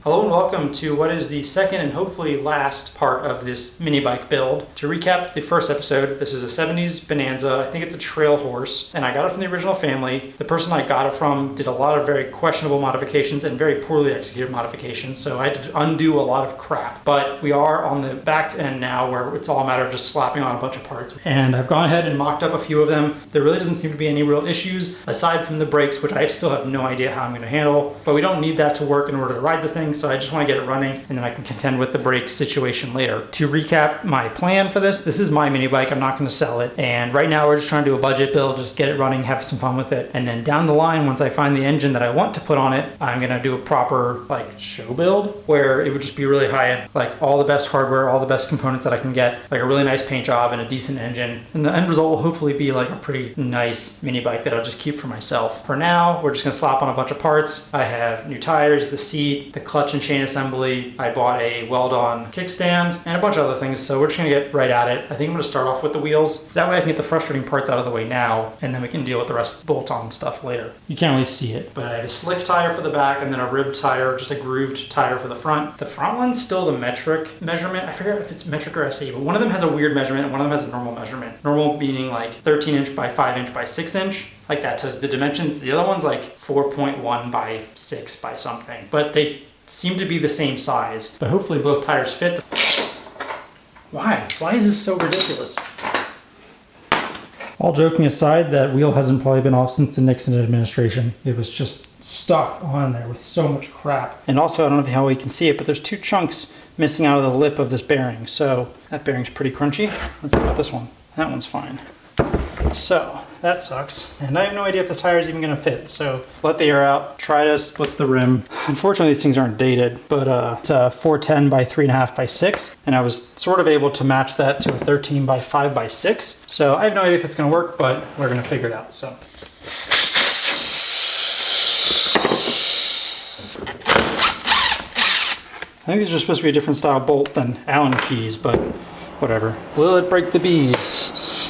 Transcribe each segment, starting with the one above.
Hello and welcome to what is the second and hopefully last part of this mini bike build. To recap the first episode, this is a 70s Bonanza. I think it's a trail horse, and I got it from the original family. The person I got it from did a lot of very questionable modifications and very poorly executed modifications, so I had to undo a lot of crap. But we are on the back end now where it's all a matter of just slapping on a bunch of parts. And I've gone ahead and mocked up a few of them. There really doesn't seem to be any real issues aside from the brakes, which I still have no idea how I'm going to handle. But we don't need that to work in order to ride the thing, so I just want to get it running and then I can contend with the brake situation later. To recap my plan for this is my mini bike. I'm not going to sell it, and right now we're just trying to do a budget build, just get it running, have some fun with it, and then down the line, once I find the engine that I want to put on it, I'm going to do a proper like show build where it would just be really high end, like all the best hardware, all the best components that I can get, like a really nice paint job and a decent engine, and the end result will hopefully be like a pretty nice mini bike that I'll just keep for myself. For now, we're just going to slap on a bunch of parts. I have new tires, the seat, the clutch and chain assembly. I bought a weld-on kickstand and a bunch of other things, so we're just gonna get right at it. I think I'm gonna start off with the wheels. That way I can get the frustrating parts out of the way now, and then we can deal with the rest of the bolt-on stuff later. You can't really see it, but I have a slick tire for the back and then a ribbed tire, just a grooved tire for the front. The front one's still the metric measurement. I forget if it's metric or SE, but one of them has a weird measurement and one of them has a normal measurement. Normal meaning like 13 inch by 5 inch by 6 inch. Like that tells the dimensions. The other one's like 4.1 by 6 by something, but they seem to be the same size, but hopefully both tires fit. Why is this so ridiculous? All joking aside, that wheel hasn't probably been off since the Nixon administration. It was just stuck on there with so much crap. And also, I don't know how you can see it, but there's two chunks missing out of the lip of this bearing, so that bearing's pretty crunchy. Let's see about this one. That one's fine. So that sucks, and I have no idea if the tire is even going to fit, so let the air out, try to split the rim. Unfortunately, these things aren't dated, but it's a 410 by 3.5 by 6, and I was sort of able to match that to a 13 by 5 by 6, so I have no idea if it's going to work, but we're going to figure it out. So I think these are supposed to be a different style bolt than Allen keys, but whatever. Will it break the bead?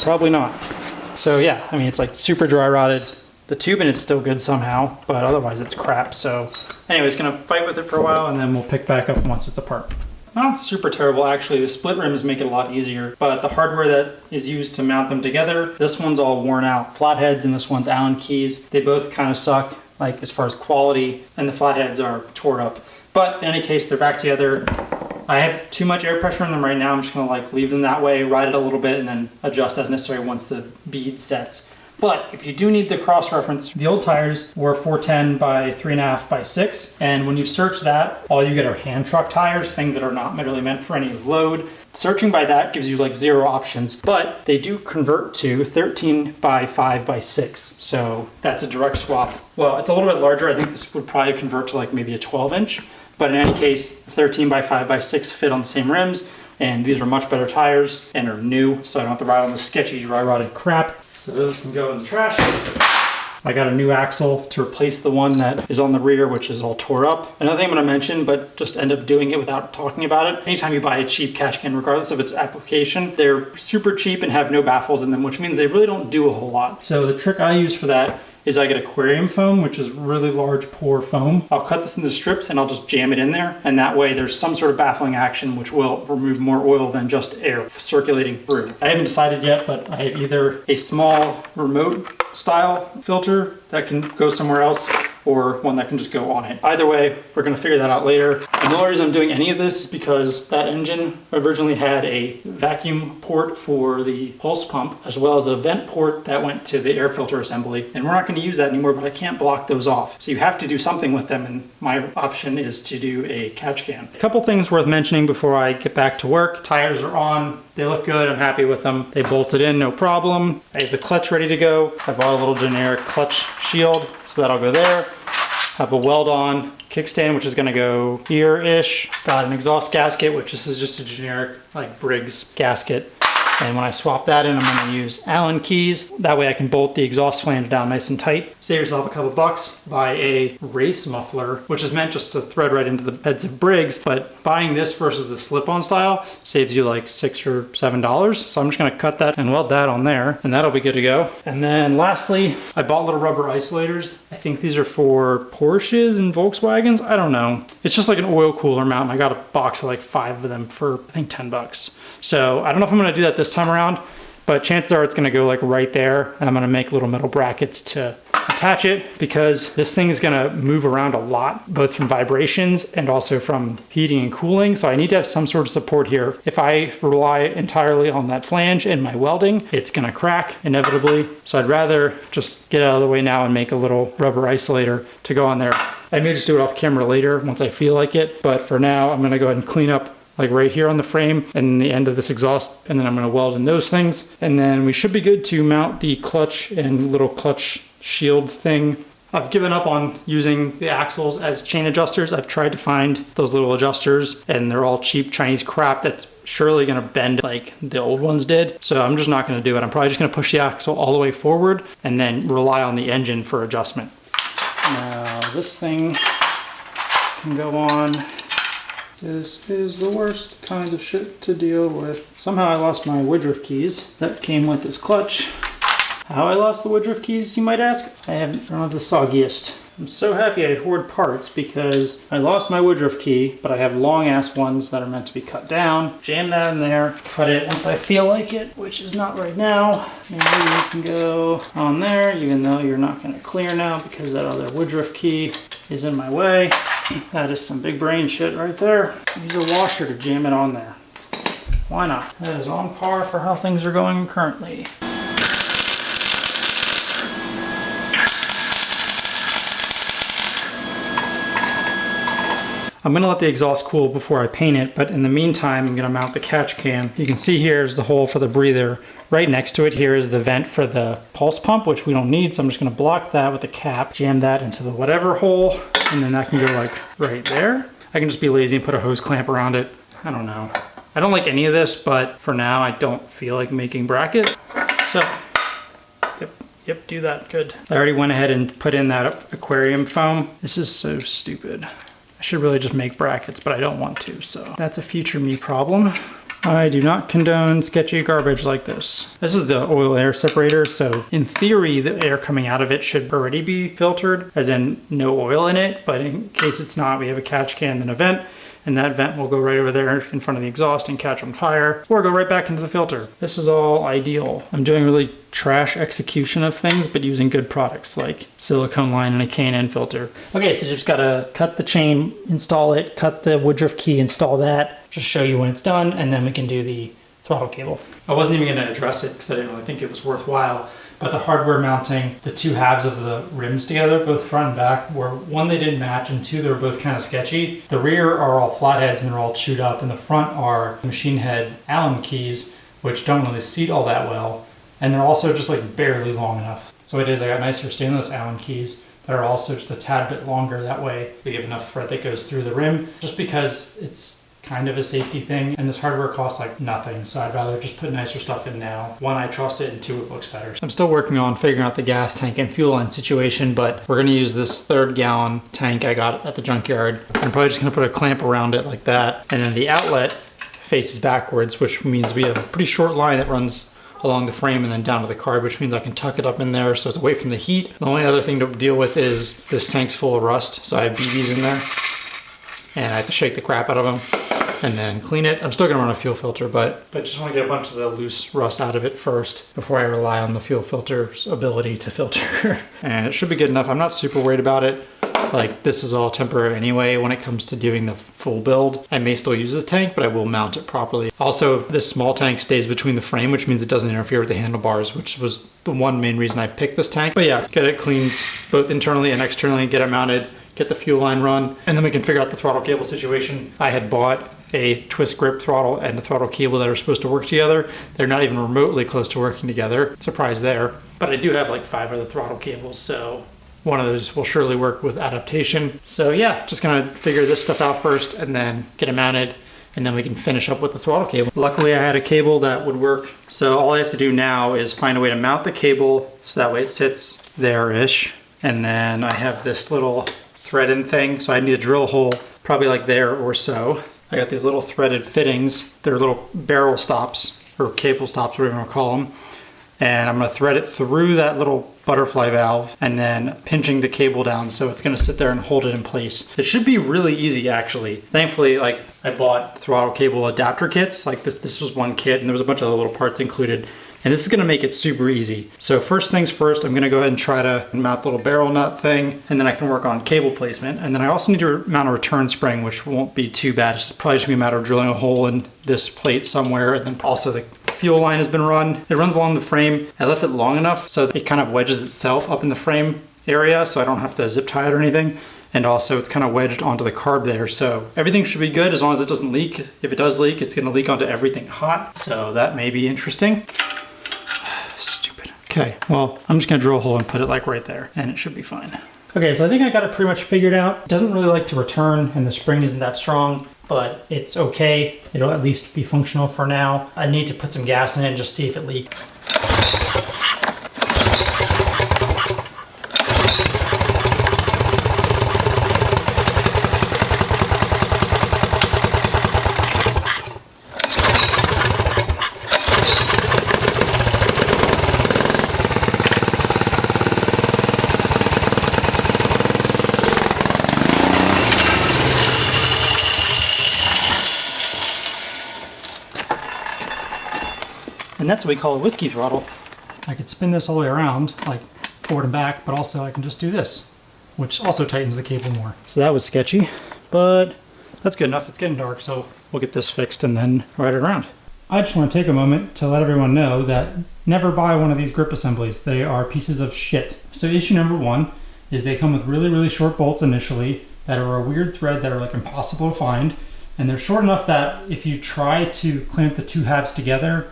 Probably not. So yeah, I mean, it's like super dry rotted. The tube in it's still good somehow, but otherwise it's crap. So anyways, gonna fight with it for a while and then we'll pick back up once it's apart. Not super terrible, actually. The split rims make it a lot easier, but the hardware that is used to mount them together, this one's all worn out. Flatheads and this one's Allen keys. They both kind of suck, like as far as quality, and the flatheads are tore up. But in any case, they're back together. I have too much air pressure in them right now. I'm just gonna like leave them that way, ride it a little bit, and then adjust as necessary once the bead sets. But if you do need the cross reference, the old tires were 410 by 3.5 by 6. And when you search that, all you get are hand truck tires, things that are not really meant for any load. Searching by that gives you like 0 options, but they do convert to 13 by 5 by 6. So that's a direct swap. Well, it's a little bit larger. I think this would probably convert to like maybe a 12 inch. But in any case, 13 by 5 by 6 fit on the same rims, and these are much better tires and are new, so I don't have to ride on the sketchy, dry rotted crap. So those can go in the trash. I got a new axle to replace the one that is on the rear, which is all tore up. Another thing I'm going to mention, but just end up doing it without talking about it. Anytime you buy a cheap catch can, regardless of its application, they're super cheap and have no baffles in them, which means they really don't do a whole lot. So the trick I use for that is I get aquarium foam, which is really large pore foam. I'll cut this into strips and I'll just jam it in there, and that way there's some sort of baffling action which will remove more oil than just air circulating through. I haven't decided yet, but I have either a small remote style filter that can go somewhere else or one that can just go on it. Either way, we're gonna figure that out later. And the only reason I'm doing any of this is because that engine originally had a vacuum port for the pulse pump, as well as a vent port that went to the air filter assembly. And we're not gonna use that anymore, but I can't block those off. So you have to do something with them, and my option is to do a catch can. A couple things worth mentioning before I get back to work. Tires are on, they look good, I'm happy with them. They bolted in, no problem. I have the clutch ready to go. I bought a little generic clutch shield, so that'll go there. Have a weld-on kickstand, which is gonna go here-ish. Got an exhaust gasket, which this is just a generic like Briggs gasket. And when I swap that in, I'm gonna use Allen keys. That way I can bolt the exhaust flange down nice and tight. Save yourself a couple bucks, buy a race muffler, which is meant just to thread right into the heads of Briggs, but buying this versus the slip-on style saves you like $6 or $7. So I'm just gonna cut that and weld that on there, and that'll be good to go. And then lastly, I bought little rubber isolators. I think these are for Porsches and Volkswagens, I don't know. It's just like an oil cooler mount. And I got a box of like 5 of them for I think $10. So I don't know if I'm gonna do that this time around, but chances are it's gonna go like right there. And I'm gonna make little metal brackets to attach it because this thing is gonna move around a lot, both from vibrations and also from heating and cooling. So I need to have some sort of support here. If I rely entirely on that flange in my welding, it's gonna crack inevitably. So I'd rather just get out of the way now and make a little rubber isolator to go on there. I may just do it off camera later once I feel like it, but for now I'm gonna go ahead and clean up like right here on the frame and the end of this exhaust, and then I'm gonna weld in those things. And then we should be good to mount the clutch and little clutch shield thing. I've given up on using the axles as chain adjusters. I've tried to find those little adjusters and they're all cheap Chinese crap that's surely gonna bend like the old ones did. So I'm just not gonna do it. I'm probably just gonna push the axle all the way forward and then rely on the engine for adjustment. Now this thing can go on. This is the worst kind of shit to deal with. Somehow I lost my Woodruff keys that came with this clutch. How I lost the Woodruff keys, you might ask? I don't have the soggiest. I'm so happy I hoard parts because I lost my Woodruff key, but I have long ass ones that are meant to be cut down. Jam that in there, cut it once I feel like it, which is not right now. Maybe you can go on there, even though you're not gonna clear now because that other Woodruff key is in my way. That is some big brain shit right there. Use a washer to jam it on there. Why not? That is on par for how things are going currently. I'm gonna let the exhaust cool before I paint it, but in the meantime, I'm gonna mount the catch can. You can see here is the hole for the breather. Right next to it here is the vent for the pulse pump, which we don't need, so I'm just gonna block that with the cap, jam that into the whatever hole, and then that can go like right there. I can just be lazy and put a hose clamp around it. I don't know. I don't like any of this, but for now, I don't feel like making brackets. So, yep, do that, good. I already went ahead and put in that aquarium foam. This is so stupid. I should really just make brackets, but I don't want to, so that's a future me problem. I do not condone sketchy garbage like this. This is the oil air separator, so in theory, the air coming out of it should already be filtered, as in no oil in it, but in case it's not, we have a catch can and a vent, and that vent will go right over there in front of the exhaust and catch on fire, or go right back into the filter. This is all ideal. I'm doing really trash execution of things, but using good products like silicone line and a K&N filter. Okay, so just gotta cut the chain, install it, cut the Woodruff key, install that, just show you when it's done, and then we can do the throttle cable. I wasn't even gonna address it because I didn't really think it was worthwhile, but the hardware mounting the two halves of the rims together, both front and back, were one, they didn't match, and two, they were both kind of sketchy. The rear are all flatheads and they're all chewed up, and the front are machine head Allen keys, which don't really seat all that well. And they're also just like barely long enough. So it is, I got nicer stainless Allen keys that are also just a tad bit longer. That way we have enough thread that goes through the rim, just because it's kind of a safety thing. And this hardware costs like nothing. So I'd rather just put nicer stuff in now. One, I trust it, and two, it looks better. I'm still working on figuring out the gas tank and fuel line situation, but we're gonna use this 3-gallon tank I got at the junkyard. I'm probably just gonna put a clamp around it like that. And then the outlet faces backwards, which means we have a pretty short line that runs along the frame and then down to the card, which means I can tuck it up in there so it's away from the heat. The only other thing to deal with is this tank's full of rust, so I have BBs in there and I have to shake the crap out of them and then clean it. I'm still gonna run a fuel filter, but just wanna get a bunch of the loose rust out of it first before I rely on the fuel filter's ability to filter. And it should be good enough. I'm not super worried about it. Like, this is all temporary anyway when it comes to doing the full build. I may still use this tank, but I will mount it properly. Also, this small tank stays between the frame, which means it doesn't interfere with the handlebars, which was the one main reason I picked this tank. But yeah, get it cleaned both internally and externally, get it mounted, get the fuel line run, and then we can figure out the throttle cable situation. I had bought a twist grip throttle and a throttle cable that are supposed to work together. They're not even remotely close to working together. Surprise there. But I do have like 5 other throttle cables, so one of those will surely work with adaptation. So yeah, just gonna figure this stuff out first and then get it mounted, and then we can finish up with the throttle cable. Luckily I had a cable that would work. So all I have to do now is find a way to mount the cable so that way it sits there-ish. And then I have this little thread-in thing. So I need to drill a hole probably like there or so. I got these little threaded fittings. They're little barrel stops or cable stops, whatever you want to call them. and I'm gonna thread it through that little butterfly valve and then pinching the cable down so it's gonna sit there and hold it in place. It should be really easy actually. Thankfully, like I bought throttle cable adapter kits, like this was one kit and there was a bunch of little parts included. And this is gonna make it super easy. So first things first, I'm gonna go ahead and try to mount the little barrel nut thing, and then I can work on cable placement. And then I also need to mount a return spring, which won't be too bad. It's probably just be a matter of drilling a hole in this plate somewhere. And then also the fuel line has been run. It runs along the frame. I left it long enough so that it kind of wedges itself up in the frame area so I don't have to zip tie it or anything. And also it's kind of wedged onto the carb there. So everything should be good as long as it doesn't leak. If it does leak, it's gonna leak onto everything hot. So that may be interesting. Okay, well, I'm just gonna drill a hole and put it like right there, and it should be fine. Okay, so I think I got it pretty much figured out. It doesn't really like to return, and the spring isn't that strong, but it's okay. It'll at least be functional for now. I need to put some gas in it and just see if it leaks. And that's what we call a whiskey throttle. I could spin this all the way around, like forward and back, but also I can just do this, which also tightens the cable more. So that was sketchy, but that's good enough. It's getting dark, so we'll get this fixed and then ride it around. I just want to take a moment to let everyone know that never buy one of these grip assemblies. They are pieces of shit. So issue number one is they come with really, really short bolts initially that are a weird thread that are like impossible to find. And they're short enough that if you try to clamp the two halves together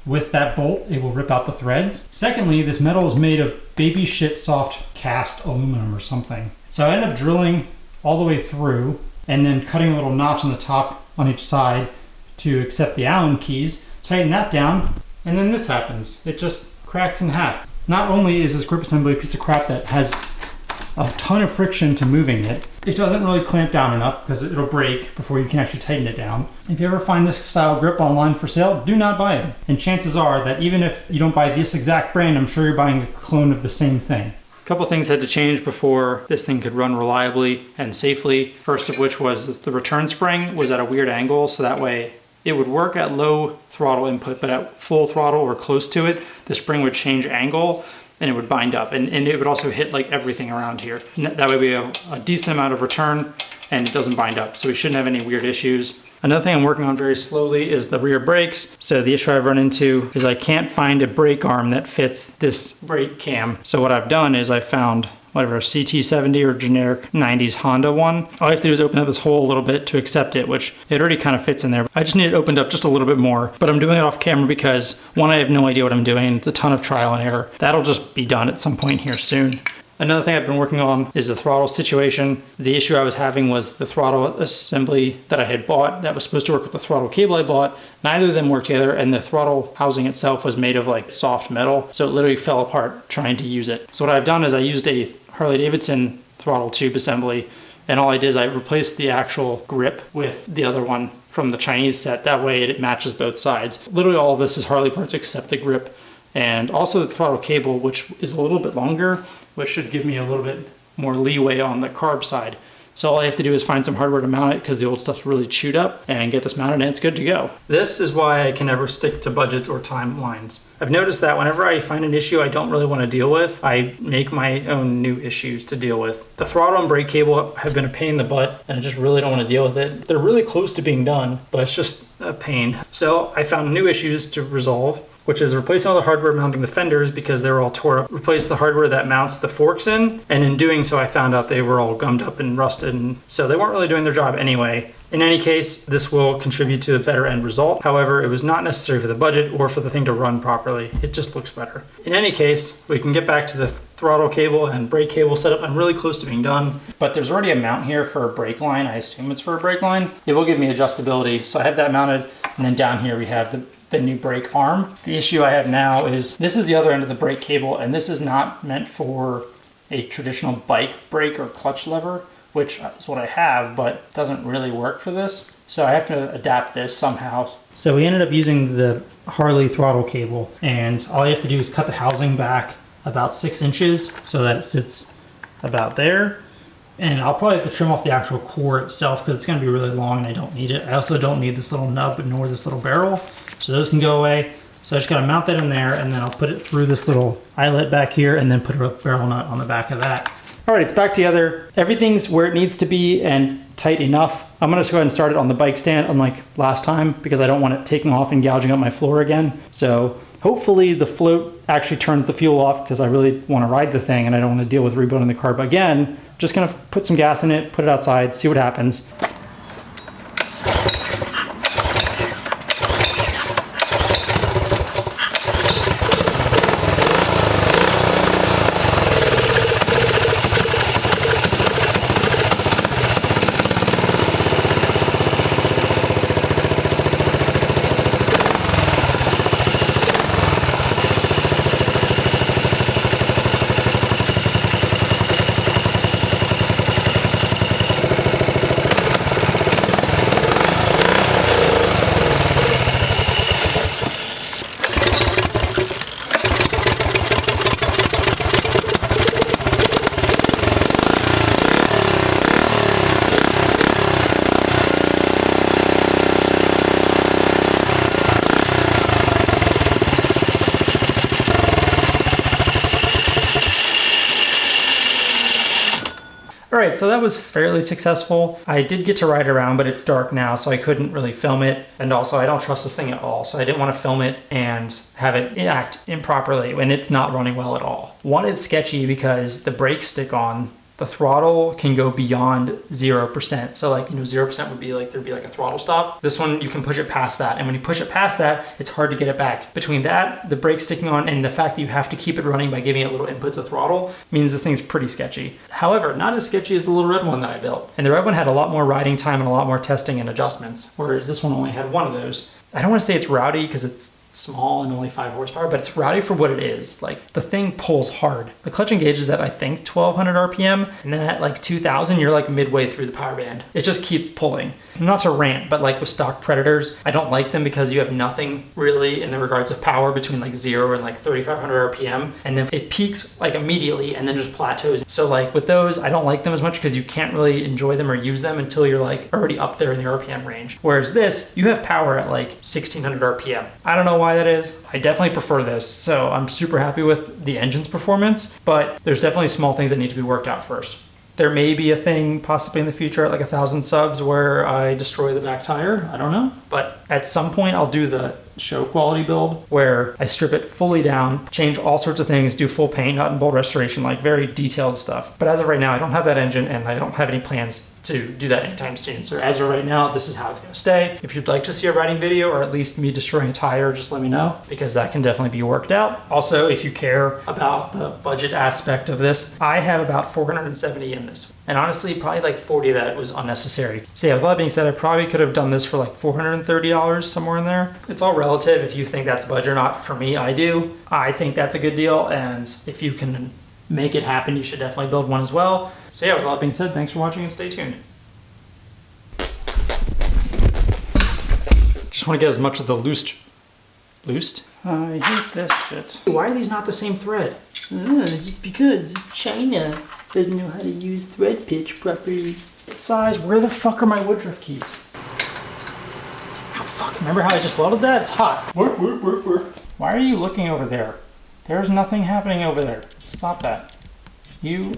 with that bolt, it will rip out the threads. Secondly, this metal is made of baby shit soft cast aluminum or something. So I ended up drilling all the way through and then cutting a little notch on the top on each side to accept the Allen keys, tighten that down, and then this happens. It just cracks in half. Not only is this grip assembly a piece of crap that has a ton of friction to moving it, it doesn't really clamp down enough because it'll break before you can actually tighten it down. If you ever find this style grip online for sale, do not buy it. And chances are that even if you don't buy this exact brand, I'm sure you're buying a clone of the same thing. A couple things had to change before this thing could run reliably and safely. First of which was the return spring was at a weird angle, so that way it would work at low throttle input, but at full throttle or close to it, the spring would change angle and it would bind up, and it would also hit like everything around here. That way we have a decent amount of return and it doesn't bind up, so we shouldn't have any weird issues. Another thing I'm working on very slowly is the rear brakes. So the issue I've run into is I can't find a brake arm that fits this brake cam. So what I've done is I found whatever, CT70 or generic 90s Honda one. All I have to do is open up this hole a little bit to accept it, which it already kind of fits in there. I just need it opened up just a little bit more, but I'm doing it off camera because one, I have no idea what I'm doing. It's a ton of trial and error. That'll just be done at some point here soon. Another thing I've been working on is the throttle situation. The issue I was having was the throttle assembly that I had bought that was supposed to work with the throttle cable I bought. Neither of them worked together, and the throttle housing itself was made of like soft metal, so it literally fell apart trying to use it. So what I've done is I used a Harley-Davidson throttle tube assembly, and all I did is I replaced the actual grip with the other one from the Chinese set. That way it matches both sides. Literally all of this is Harley parts except the grip, and also the throttle cable, which is a little bit longer, which should give me a little bit more leeway on the carb side. So all I have to do is find some hardware to mount it because the old stuff's really chewed up, and get this mounted and it's good to go. This is why I can never stick to budgets or timelines. I've noticed that whenever I find an issue I don't really want to deal with, I make my own new issues to deal with. The throttle and brake cable have been a pain in the butt, and I just really don't want to deal with it. They're really close to being done, but it's just a pain. So I found new issues to resolve, which is replacing all the hardware mounting the fenders because they were all tore up. Replace the hardware that mounts the forks in, and in doing so I found out they were all gummed up and rusted, and so they weren't really doing their job anyway. In any case, this will contribute to a better end result. However, it was not necessary for the budget or for the thing to run properly. It just looks better. In any case, we can get back to the throttle cable and brake cable setup. I'm really close to being done, but there's already a mount here for a brake line. I assume it's for a brake line. It will give me adjustability, so I have that mounted, and then down here we have the new brake arm. The issue I have now is this is the other end of the brake cable, and this is not meant for a traditional bike brake or clutch lever. which is what I have, but doesn't really work for this. So I have to adapt this somehow. So we ended up using the Harley throttle cable, and all you have to do is cut the housing back about 6 inches so that it sits about there. And I'll probably have to trim off the actual core itself because it's going to be really long and I don't need it. I also don't need this little nub nor this little barrel, so those can go away. So I just got to mount that in there, and then I'll put it through this little eyelet back here and then put a barrel nut on the back of that. All right, it's back together. Everything's where it needs to be and tight enough. I'm gonna just go ahead and start it on the bike stand unlike last time because I don't want it taking off and gouging up my floor again. So hopefully the float actually turns the fuel off because I really want to ride the thing and I don't want to deal with rebuilding the carb again. Just gonna put some gas in it, put it outside, see what happens. All right, so that was fairly successful. I did get to ride around, but it's dark now, so I couldn't really film it. And also, I don't trust this thing at all, so I didn't want to film it and have it act improperly when it's not running well at all. One, it's sketchy because the brakes stick on. The throttle can go beyond 0%. So like, 0% would be like, there'd be like a throttle stop. This one, you can push it past that. And when you push it past that, it's hard to get it back. Between that, the brake sticking on, and the fact that you have to keep it running by giving it little inputs of throttle means the thing's pretty sketchy. However, not as sketchy as the little red one that I built. And the red one had a lot more riding time and a lot more testing and adjustments, whereas this one only had one of those. I don't want to say it's rowdy because it's small and only 5 horsepower, but it's rowdy for what it is. Like, the thing pulls hard. The clutch engages at, I think, 1200 RPM, and then at like 2000, you're like midway through the power band. It just keeps pulling. Not to rant, but like with stock Predators, I don't like them because you have nothing really in the regards of power between like 0 and like 3500 RPM, and then it peaks like immediately and then just plateaus. So like with those, I don't like them as much because you can't really enjoy them or use them until you're like already up there in the RPM range. Whereas this, you have power at like 1600 RPM. I don't know why that is. I definitely prefer this, so I'm super happy with the engine's performance, but there's definitely small things that need to be worked out first. There may be a thing possibly in the future at like 1,000 subs where I destroy the back tire. I don't know. But at some point I'll do the show quality build where I strip it fully down, change all sorts of things, do full paint, nut and bolt restoration, like very detailed stuff. But as of right now, I don't have that engine and I don't have any plans to do that anytime soon. So as of right now, this is how it's gonna stay. If you'd like to see a riding video or at least me destroying a tire, just let me know because that can definitely be worked out. Also, if you care about the budget aspect of this, I have about 470 in this. And honestly, probably like 40 of that was unnecessary. So yeah, with that being said, I probably could have done this for like $430, somewhere in there. It's all relative if you think that's budget or not. For me, I do. I think that's a good deal. And if you can make it happen, you should definitely build one as well. So yeah, with all that being said, thanks for watching and stay tuned. Just want to get as much of the loosed? I hate this shit. Why are these not the same thread? Just because China doesn't know how to use thread pitch properly. Size, where the fuck are my Woodruff keys? Oh fuck, remember how I just welded that? It's hot. Why are you looking over there? There's nothing happening over there. Stop that. You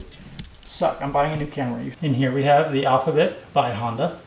suck. I'm buying a new camera. In here we have the Alphabet by Honda.